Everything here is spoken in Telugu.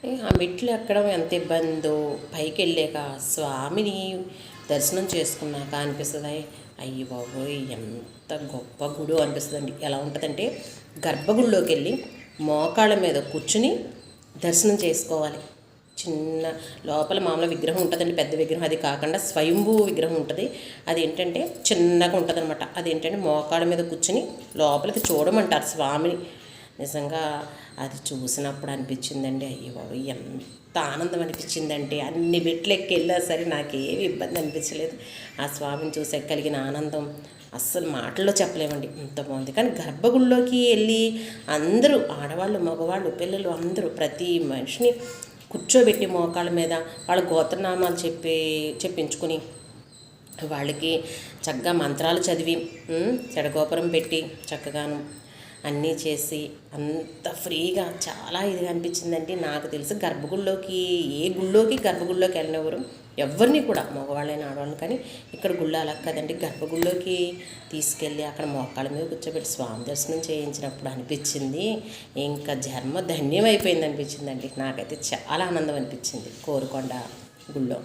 ఆ మెట్లు ఎక్కడం ఎంత ఇబ్బందో పైకి వెళ్ళాక స్వామిని దర్శనం చేసుకున్నాక అనిపిస్తుంది, అయ్యి బాబోయ్ ఎంత గొప్ప గుడి అనిపిస్తుందండి. ఎలా ఉంటుందంటే గర్భగుడిలోకి వెళ్ళి మోకాళ్ళ మీద కూర్చుని దర్శనం చేసుకోవాలి. చిన్న లోపల మామూలు విగ్రహం ఉంటుందండి, పెద్ద విగ్రహం. అది కాకుండా స్వయంభూ విగ్రహం ఉంటుంది. అది ఏంటంటే చిన్నగా ఉంటుంది అనమాట. అదేంటంటే మోకాళ్ళ మీద కూర్చుని లోపలికి చూడమంటారు స్వామిని. నిజంగా అది చూసినప్పుడు అనిపించిందండి, అయ్యో బాబు ఎంత ఆనందం అనిపించిందంటే అన్ని మెట్లు ఎక్కి వెళ్ళా సరే నాకేమి ఇబ్బంది అనిపించలేదు. ఆ స్వామిని చూసే కలిగిన ఆనందం అస్సలు మాటల్లో చెప్పలేమండి, అంత బాగుంది. కానీ గర్భగుడిలోకి వెళ్ళి అందరూ ఆడవాళ్ళు మగవాళ్ళు పిల్లలు అందరూ ప్రతి మనిషిని కూర్చోబెట్టి మోకాళ్ళ మీద వాళ్ళ గోత్రనామాలు చెప్పించుకుని వాళ్ళకి చక్కగా మంత్రాలు చదివి చెడగోపురం పెట్టి చక్కగాను అన్నీ చేసి అంత ఫ్రీగా చాలా ఇదిగా అనిపించిందండి. నాకు తెలిసి గర్భగుడిలోకి ఏ గుళ్ళోకి గర్భగుడిలోకి వెళ్ళినవారు ఎవరిని కూడా మగవాళ్ళైన ఆడవాళ్ళని కానీ ఇక్కడ గుళ్ళు అలా కదండి. గర్భగుడిలోకి తీసుకెళ్ళి అక్కడ మోకాళ్ళ మీద కూర్చోబెట్టి స్వామి దర్శనం చేయించినప్పుడు అనిపించింది ఇంకా జన్మ ధన్యమైపోయింది అనిపించిందండి. నాకైతే చాలా ఆనందం అనిపించింది కోరుకొండ గుళ్ళో.